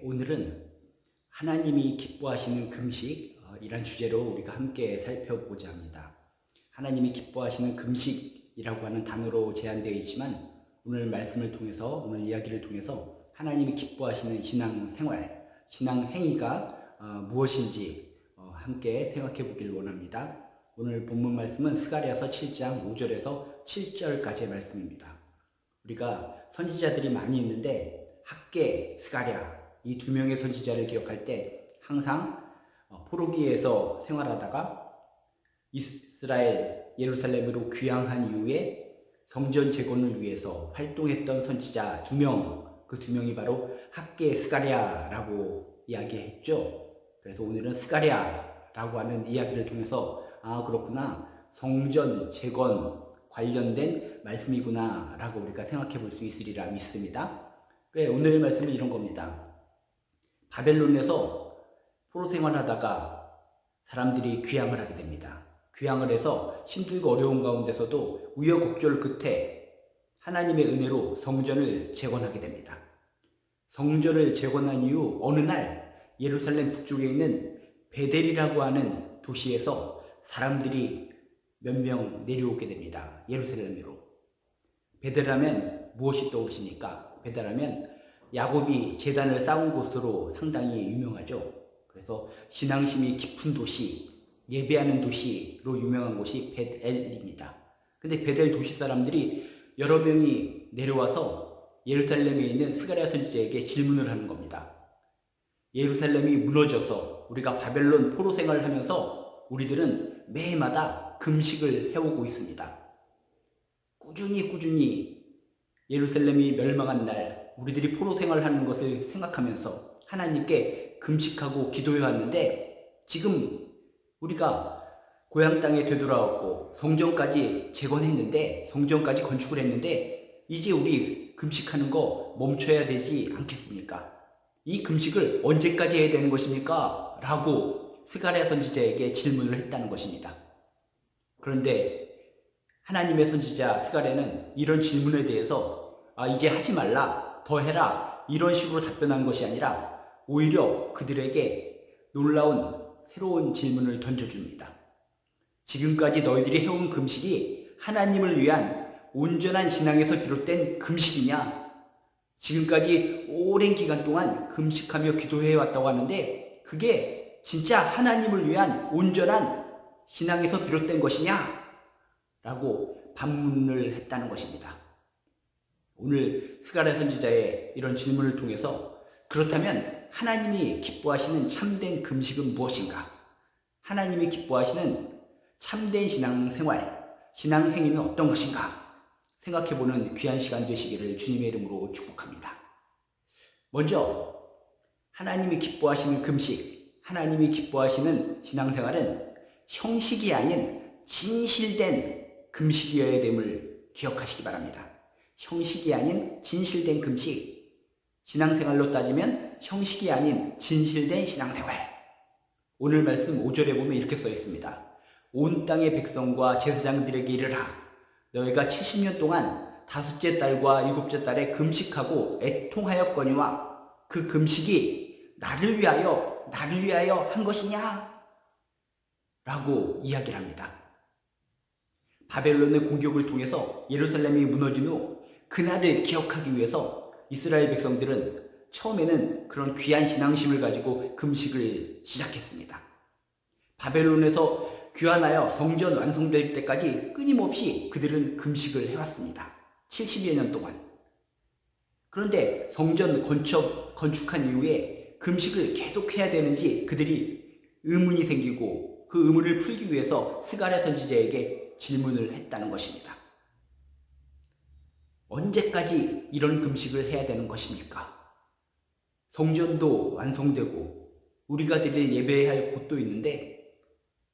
오늘은 하나님이 기뻐하시는 금식이란 주제로 우리가 함께 살펴보자 합니다. 하나님이 기뻐하시는 금식이라고 하는 단어로 제한되어 있지만 오늘 말씀을 통해서, 오늘 이야기를 통해서 하나님이 기뻐하시는 신앙생활, 신앙행위가 무엇인지 함께 생각해 보기를 원합니다. 오늘 본문 말씀은 스가랴서 7장 5절에서 7절까지의 말씀입니다. 우리가 선지자들이 많이 있는데 학개, 스가랴 이 두 명의 선지자를 기억할 때 항상 포로기에서 생활하다가 이스라엘 예루살렘으로 귀향한 이후에 성전 재건을 위해서 활동했던 선지자 두 명, 그 두 명이 바로 학개, 스가랴라고 이야기했죠. 그래서 오늘은 스가랴라고 하는 이야기를 통해서 그렇구나, 성전 재건 관련된 말씀이구나 라고 우리가 생각해 볼 수 있으리라 믿습니다. 오늘의 말씀은 이런 겁니다. 바벨론에서 포로 생활하다가 사람들이 귀향을 하게 됩니다. 귀향을 해서 힘들고 어려운 가운데서도 우여곡절 끝에 하나님의 은혜로 성전을 재건하게 됩니다. 성전을 재건한 이후 어느 날 예루살렘 북쪽에 있는 베델이라고 하는 도시에서 사람들이 몇 명 내려오게 됩니다. 예루살렘으로. 베델하면 무엇이 떠오르십니까? 베델하면 야곱이 제단을 쌓은 곳으로 상당히 유명하죠. 그래서 신앙심이 깊은 도시, 예배하는 도시로 유명한 곳이 베델입니다. 근데 베델 도시 사람들이 여러 명이 내려와서 예루살렘에 있는 스가랴 선지자에게 질문을 하는 겁니다. 예루살렘이 무너져서 우리가 바벨론 포로 생활을 하면서 우리들은 매해마다 금식을 해오고 있습니다. 꾸준히 예루살렘이 멸망한 날 우리들이 포로 생활을 하는 것을 생각하면서 하나님께 금식하고 기도해 왔는데 지금 우리가 고향 땅에 되돌아왔고 성전까지 재건했는데, 성전까지 건축을 했는데 이제 우리 금식하는 거 멈춰야 되지 않겠습니까? 이 금식을 언제까지 해야 되는 것입니까? 라고 스가랴 선지자에게 질문을 했다는 것입니다. 그런데 하나님의 선지자 스가랴는 이런 질문에 대해서 이제 하지 말라, 더 해라 이런 식으로 답변한 것이 아니라 오히려 그들에게 놀라운 새로운 질문을 던져줍니다. 지금까지 너희들이 해온 금식이 하나님을 위한 온전한 신앙에서 비롯된 금식이냐? 지금까지 오랜 기간 동안 금식하며 기도해왔다고 하는데 그게 진짜 하나님을 위한 온전한 신앙에서 비롯된 것이냐? 라고 반문을 했다는 것입니다. 오늘 스가랴 선지자의 이런 질문을 통해서 그렇다면 하나님이 기뻐하시는 참된 금식은 무엇인가? 하나님이 기뻐하시는 참된 신앙생활, 신앙행위는 어떤 것인가? 생각해보는 귀한 시간 되시기를 주님의 이름으로 축복합니다. 먼저 하나님이 기뻐하시는 금식, 하나님이 기뻐하시는 신앙생활은 형식이 아닌 진실된 금식이어야 됨을 기억하시기 바랍니다. 형식이 아닌 진실된 금식, 신앙생활로 따지면 형식이 아닌 진실된 신앙생활. 오늘 말씀 5절에 보면 이렇게 써 있습니다. 온 땅의 백성과 제사장들에게 이르라. 너희가 70년 동안 다섯째 달과 일곱째 달에 금식하고 애통하였거니와 그 금식이 나를 위하여 한 것이냐? 라고 이야기를 합니다. 바벨론의 공격을 통해서 예루살렘이 무너진 후 그날을 기억하기 위해서 이스라엘 백성들은 처음에는 그런 귀한 신앙심을 가지고 금식을 시작했습니다. 바벨론에서 귀환하여 성전 완성될 때까지 끊임없이 그들은 금식을 해왔습니다. 70여 년 동안. 그런데 성전 건축한 이후에 금식을 계속해야 되는지 그들이 의문이 생기고 그 의문을 풀기 위해서 스가랴 선지자에게 질문을 했다는 것입니다. 언제까지 이런 금식을 해야 되는 것입니까? 성전도 완성되고 우리가 드릴 예배해야 할 곳도 있는데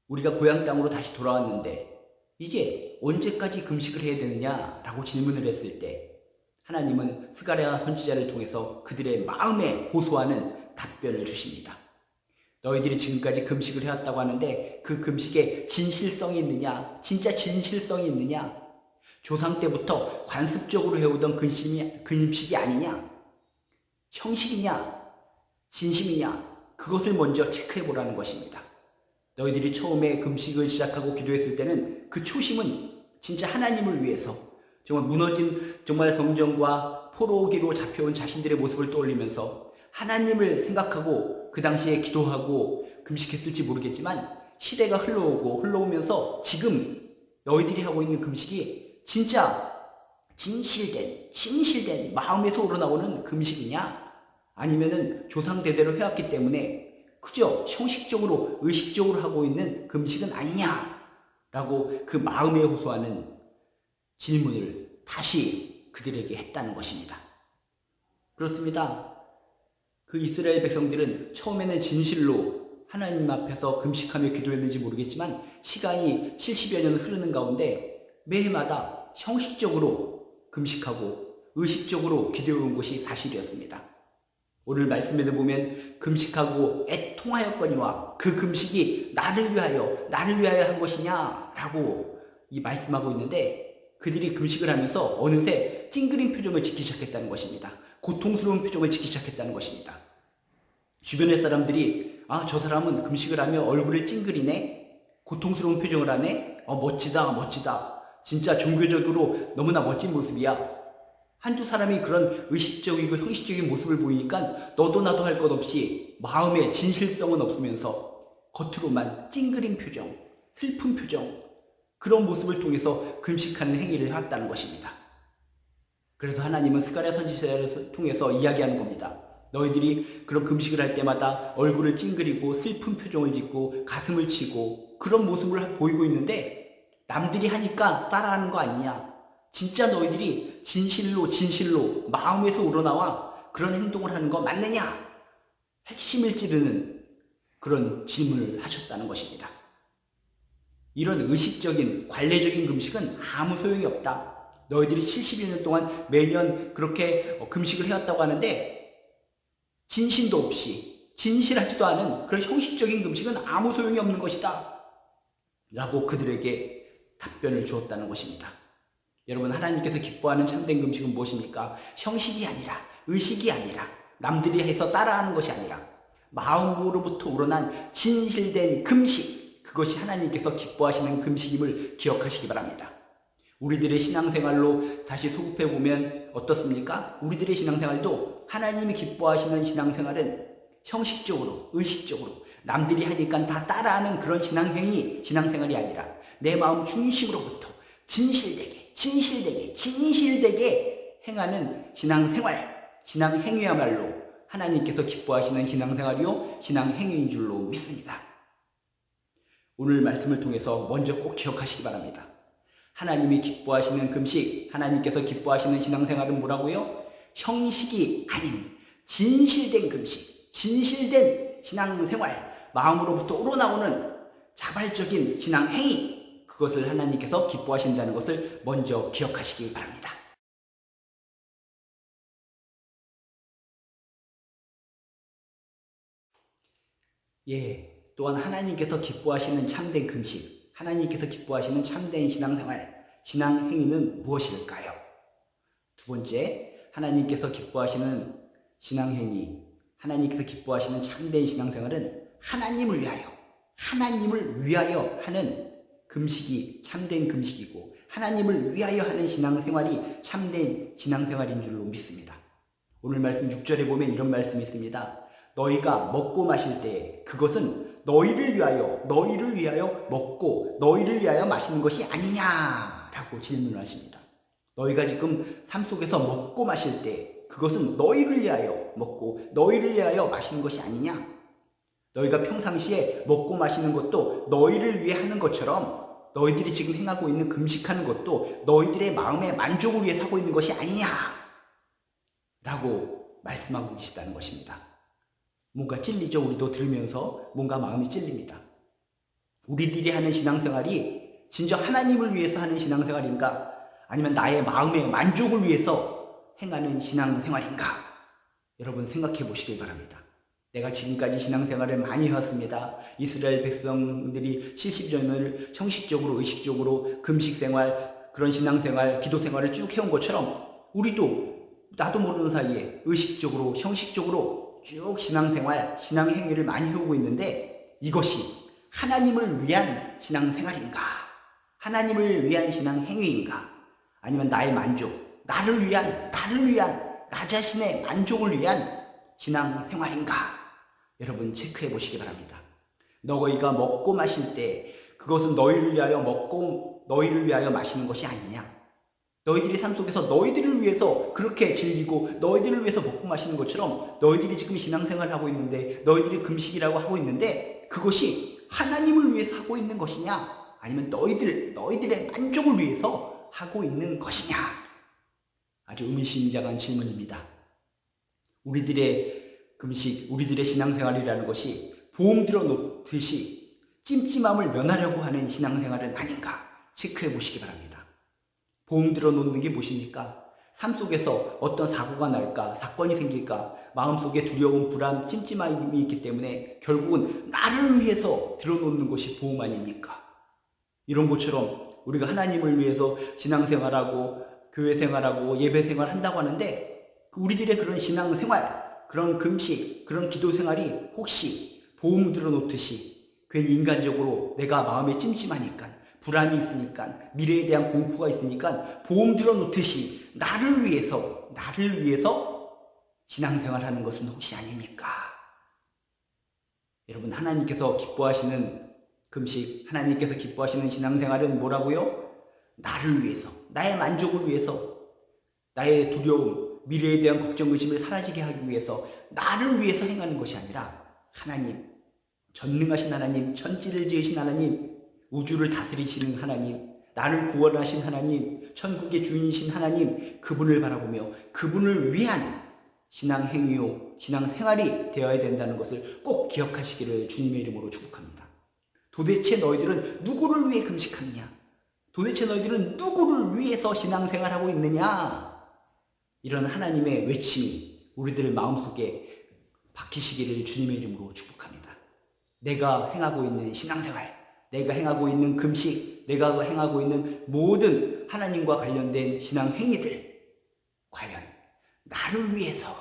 우리가 고향 땅으로 다시 돌아왔는데 이제 언제까지 금식을 해야 되느냐라고 질문을 했을 때 하나님은 스가랴 선지자를 통해서 그들의 마음에 호소하는 답변을 주십니다. 너희들이 지금까지 금식을 해왔다고 하는데 그 금식에 진실성이 있느냐? 진짜 진실성이 있느냐? 조상 때부터 관습적으로 해오던 금식이 아니냐? 형식이냐? 진심이냐? 그것을 먼저 체크해 보라는 것입니다. 너희들이 처음에 금식을 시작하고 기도했을 때는 그 초심은 진짜 하나님을 위해서 정말 무너진 정말 성전과 포로기로 잡혀온 자신들의 모습을 떠올리면서 하나님을 생각하고 그 당시에 기도하고 금식했을지 모르겠지만 시대가 흘러오면서 지금 너희들이 하고 있는 금식이 진짜 진실된 마음에서 우러나오는 금식이냐? 아니면은 조상 대대로 해왔기 때문에 그저 형식적으로 의식적으로 하고 있는 금식은 아니냐? 라고 그 마음에 호소하는 질문을 다시 그들에게 했다는 것입니다. 그렇습니다. 그 이스라엘 백성들은 처음에는 진실로 하나님 앞에서 금식하며 기도했는지 모르겠지만 시간이 70여 년 흐르는 가운데 매해마다 형식적으로 금식하고 의식적으로 기도해온 것이 사실이었습니다. 오늘 말씀에도 보면 금식하고 애통하였거니와 그 금식이 나를 위하여 한 것이냐라고 이 말씀하고 있는데 그들이 금식을 하면서 어느새 찡그린 표정을 짓기 시작했다는 것입니다. 고통스러운 표정을 짓기 시작했다는 것입니다. 주변의 사람들이 저 사람은 금식을 하며 얼굴을 찡그리네? 고통스러운 표정을 하네? 멋지다. 진짜 종교적으로 너무나 멋진 모습이야. 한두 사람이 그런 의식적이고 형식적인 모습을 보이니까 너도 나도 할 것 없이 마음에 진실성은 없으면서 겉으로만 찡그린 표정, 슬픈 표정, 그런 모습을 통해서 금식하는 행위를 해왔다는 것입니다. 그래서 하나님은 스가랴 선지자를 통해서 이야기하는 겁니다. 너희들이 그런 금식을 할 때마다 얼굴을 찡그리고 슬픈 표정을 짓고 가슴을 치고 그런 모습을 보이고 있는데 남들이 하니까 따라하는 거 아니냐? 진짜 너희들이 진실로 마음에서 우러나와 그런 행동을 하는 거 맞느냐? 핵심을 찌르는 그런 질문을 하셨다는 것입니다. 이런 의식적인 관례적인 금식은 아무 소용이 없다. 너희들이 70여 년 동안 매년 그렇게 금식을 해왔다고 하는데 진심도 없이 진실하지도 않은 그런 형식적인 금식은 아무 소용이 없는 것이다 라고 그들에게 답변을 주었다는 것입니다. 여러분, 하나님께서 기뻐하는 참된 금식은 무엇입니까? 형식이 아니라 의식이 아니라 남들이 해서 따라하는 것이 아니라 마음으로부터 우러난 진실된 금식, 그것이 하나님께서 기뻐하시는 금식임을 기억하시기 바랍니다. 우리들의 신앙생활로 다시 소급해보면 어떻습니까? 우리들의 신앙생활도 하나님이 기뻐하시는 신앙생활은 형식적으로, 의식적으로 남들이 하니까 다 따라하는 그런 신앙생활이 아니라 내 마음 중심으로부터 진실되게 행하는 신앙생활, 신앙행위야말로 하나님께서 기뻐하시는 신앙생활이요 신앙행위인 줄로 믿습니다. 오늘 말씀을 통해서 먼저 꼭 기억하시기 바랍니다. 하나님이 기뻐하시는 금식, 하나님께서 기뻐하시는 신앙생활은 뭐라고요? 형식이 아닌 진실된 금식, 진실된 신앙생활, 마음으로부터 우러나오는 자발적인 신앙행위, 그것을 하나님께서 기뻐하신다는 것을 먼저 기억하시기 바랍니다. 또한 하나님께서 기뻐하시는 참된 금식, 하나님께서 기뻐하시는 참된 신앙생활, 신앙행위는 무엇일까요? 두 번째, 하나님께서 기뻐하시는 신앙행위, 하나님께서 기뻐하시는 참된 신앙생활은 하나님을 위하여 하는 금식이 참된 금식이고 하나님을 위하여 하는 신앙생활이 참된 신앙생활인 줄로 믿습니다. 오늘 말씀 6절에 보면 이런 말씀이 있습니다. 너희가 먹고 마실 때 그것은 너희를 위하여 먹고 너희를 위하여 마시는 것이 아니냐라고 질문을 하십니다. 너희가 지금 삶 속에서 먹고 마실 때 그것은 너희를 위하여 먹고 너희를 위하여 마시는 것이 아니냐? 너희가 평상시에 먹고 마시는 것도 너희를 위해 하는 것처럼 너희들이 지금 행하고 있는 금식하는 것도 너희들의 마음의 만족을 위해 하고 있는 것이 아니냐? 라고 말씀하고 계시다는 것입니다. 뭔가 찔리죠? 우리도 들으면서 뭔가 마음이 찔립니다. 우리들이 하는 신앙생활이 진짜 하나님을 위해서 하는 신앙생활인가? 아니면 나의 마음의 만족을 위해서 행하는 신앙생활인가? 여러분 생각해 보시길 바랍니다. 내가 지금까지 신앙생활을 많이 해왔습니다. 이스라엘 백성들이 70년을 형식적으로 의식적으로 금식생활, 그런 신앙생활, 기도생활을 쭉 해온 것처럼 우리도 나도 모르는 사이에 의식적으로 형식적으로 쭉 신앙생활, 신앙행위를 많이 해오고 있는데 이것이 하나님을 위한 신앙생활인가? 하나님을 위한 신앙행위인가? 아니면 나의 만족, 나를 위한, 나 자신의 만족을 위한 신앙생활인가? 여러분 체크해 보시기 바랍니다. 너희가 먹고 마실 때 그것은 너희를 위하여 먹고 너희를 위하여 마시는 것이 아니냐? 너희들이 삶 속에서 너희들을 위해서 그렇게 즐기고 너희들을 위해서 먹고 마시는 것처럼 너희들이 지금 신앙생활을 하고 있는데 너희들이 금식이라고 하고 있는데 그것이 하나님을 위해서 하고 있는 것이냐? 아니면 너희들의 만족을 위해서 하고 있는 것이냐? 아주 의미심장한 질문입니다. 우리들의 금식, 우리들의 신앙생활이라는 것이 보험 들어 놓듯이 찜찜함을 면하려고 하는 신앙생활은 아닌가 체크해 보시기 바랍니다. 보험 들어 놓는 게 무엇입니까? 삶 속에서 어떤 사고가 날까, 사건이 생길까, 마음속에 두려움, 불안, 찜찜함이 있기 때문에 결국은 나를 위해서 들어 놓는 것이 보험 아닙니까? 이런 것처럼 우리가 하나님을 위해서 신앙생활하고 교회생활하고 예배생활 한다고 하는데 우리들의 그런 신앙생활, 그런 금식, 그런 기도생활이 혹시 보험 들어 놓듯이 괜히 인간적으로 내가 마음에 찜찜하니까 불안이 있으니까 미래에 대한 공포가 있으니까 보험 들어 놓듯이 나를 위해서 신앙생활하는 것은 혹시 아닙니까? 여러분 하나님께서 기뻐하시는 금식, 하나님께서 기뻐하시는 신앙생활은 뭐라고요? 나를 위해서, 나의 만족을 위해서, 나의 두려움, 미래에 대한 걱정, 의심을 사라지게 하기 위해서 나를 위해서 행하는 것이 아니라 하나님, 전능하신 하나님, 천지를 지으신 하나님, 우주를 다스리시는 하나님, 나를 구원하신 하나님, 천국의 주인이신 하나님, 그분을 바라보며 그분을 위한 신앙행위요, 신앙생활이 되어야 된다는 것을 꼭 기억하시기를 주님의 이름으로 축복합니다. 도대체 너희들은 누구를 위해 금식하느냐? 도대체 너희들은 누구를 위해서 신앙생활하고 있느냐? 이런 하나님의 외침이 우리들 마음속에 박히시기를 주님의 이름으로 축복합니다. 내가 행하고 있는 신앙생활, 내가 행하고 있는 금식, 내가 행하고 있는 모든 하나님과 관련된 신앙행위들 과연 나를 위해서,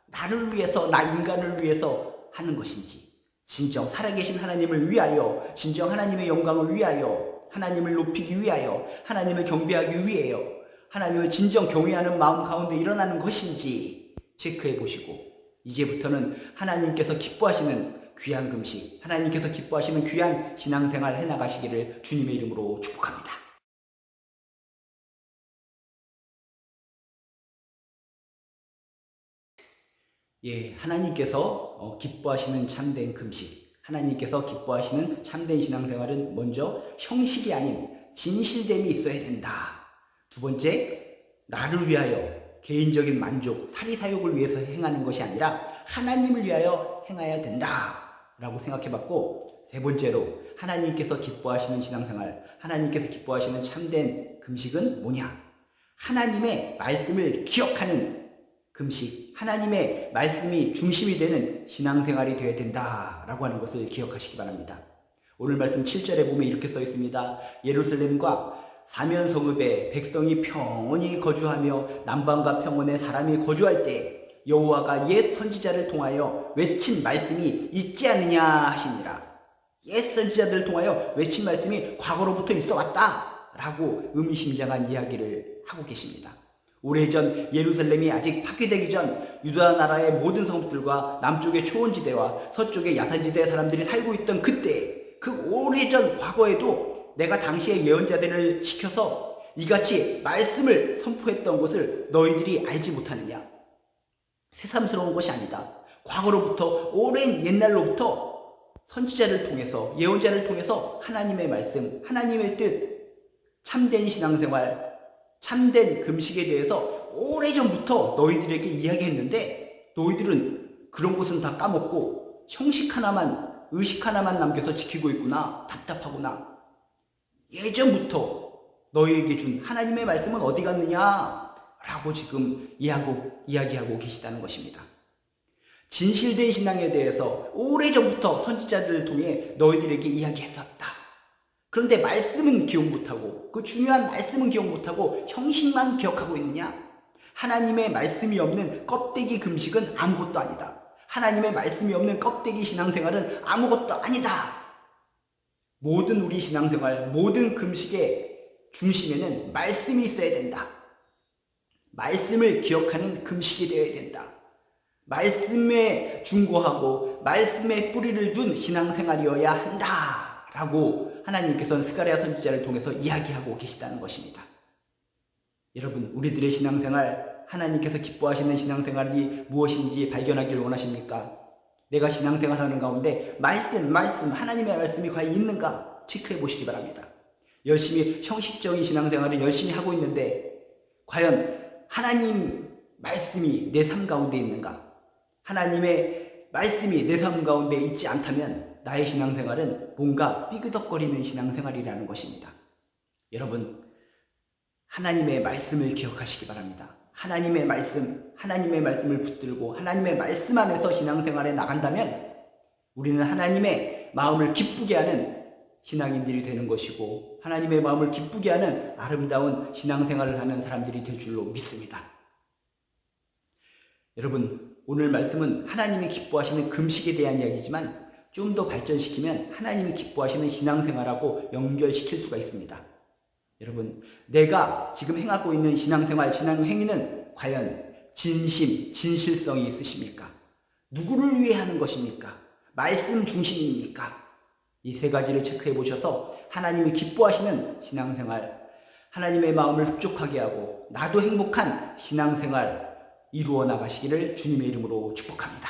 나 인간을 위해서 하는 것인지 진정 살아계신 하나님을 위하여, 진정 하나님의 영광을 위하여, 하나님을 높이기 위하여, 하나님을 경배하기 위하여, 하나님을 진정 경외하는 마음 가운데 일어나는 것인지 체크해 보시고 이제부터는 하나님께서 기뻐하시는 귀한 금식, 하나님께서 기뻐하시는 귀한 신앙생활 해나가시기를 주님의 이름으로 축복합니다. 예, 하나님께서 기뻐하시는 참된 금식, 하나님께서 기뻐하시는 참된 신앙생활은 먼저 형식이 아닌 진실됨이 있어야 된다. 두 번째, 나를 위하여 개인적인 만족, 사리사욕을 위해서 행하는 것이 아니라 하나님을 위하여 행해야 된다라고 생각해봤고, 세 번째로 하나님께서 기뻐하시는 신앙생활, 하나님께서 기뻐하시는 참된 금식은 뭐냐? 하나님의 말씀을 기억하는 금식, 하나님의 말씀이 중심이 되는 신앙생활이 되어야 된다라고 하는 것을 기억하시기 바랍니다. 오늘 말씀 7절에 보면 이렇게 써 있습니다. 예루살렘과 사면 성읍에 백성이 평온히 거주하며 남방과 평원에 사람이 거주할 때 여호와가 옛 선지자를 통하여 외친 말씀이 있지 않느냐 하시니라. 옛 선지자들을 통하여 외친 말씀이 과거로부터 있어 왔다 라고 의미심장한 이야기를 하고 계십니다. 오래전 예루살렘이 아직 파괴되기 전 유다 나라의 모든 성읍들과 남쪽의 초원지대와 서쪽의 야산지대 사람들이 살고 있던 그때, 그 오래전 과거에도 내가 당시의 예언자들을 시켜서 이같이 말씀을 선포했던 것을 너희들이 알지 못하느냐? 새삼스러운 것이 아니다. 과거로부터, 오랜 옛날로부터 선지자를 통해서, 예언자를 통해서 하나님의 말씀, 하나님의 뜻, 참된 신앙생활, 참된 금식에 대해서 오래전부터 너희들에게 이야기했는데 너희들은 그런 것은 다 까먹고 형식 하나만, 의식 하나만 남겨서 지키고 있구나. 답답하구나. 예전부터 너희에게 준 하나님의 말씀은 어디 갔느냐? 라고 지금 이야기하고 계시다는 것입니다. 진실된 신앙에 대해서 오래전부터 선지자들을 통해 너희들에게 이야기했었다. 그런데 말씀은 기억 못하고, 그 중요한 말씀은 기억 못하고 형식만 기억하고 있느냐? 하나님의 말씀이 없는 껍데기 금식은 아무것도 아니다. 하나님의 말씀이 없는 껍데기 신앙생활은 아무것도 아니다. 모든 우리 신앙생활, 모든 금식의 중심에는 말씀이 있어야 된다. 말씀을 기억하는 금식이 되어야 된다. 말씀에 중고하고 말씀에 뿌리를 둔 신앙생활이어야 한다. 라고 하나님께서는 스가랴 선지자를 통해서 이야기하고 계시다는 것입니다. 여러분, 우리들의 신앙생활, 하나님께서 기뻐하시는 신앙생활이 무엇인지 발견하기를 원하십니까? 내가 신앙생활하는 가운데 말씀, 하나님의 말씀이 과연 있는가 체크해 보시기 바랍니다. 열심히 형식적인 신앙생활을 열심히 하고 있는데 과연 하나님 말씀이 내 삶 가운데 있는가? 하나님의 말씀이 내 삶 가운데 있지 않다면 나의 신앙생활은 뭔가 삐그덕거리는 신앙생활이라는 것입니다. 여러분, 하나님의 말씀을 기억하시기 바랍니다. 하나님의 말씀을 붙들고 하나님의 말씀 안에서 신앙생활에 나간다면 우리는 하나님의 마음을 기쁘게 하는 신앙인들이 되는 것이고 하나님의 마음을 기쁘게 하는 아름다운 신앙생활을 하는 사람들이 될 줄로 믿습니다. 여러분, 오늘 말씀은 하나님이 기뻐하시는 금식에 대한 이야기지만 좀 더 발전시키면 하나님이 기뻐하시는 신앙생활하고 연결시킬 수가 있습니다. 여러분, 내가 지금 행하고 있는 신앙생활, 신앙행위는 과연 진실성이 있으십니까? 누구를 위해 하는 것입니까? 말씀 중심입니까? 이 세 가지를 체크해 보셔서 하나님이 기뻐하시는 신앙생활, 하나님의 마음을 흡족하게 하고 나도 행복한 신앙생활 이루어 나가시기를 주님의 이름으로 축복합니다.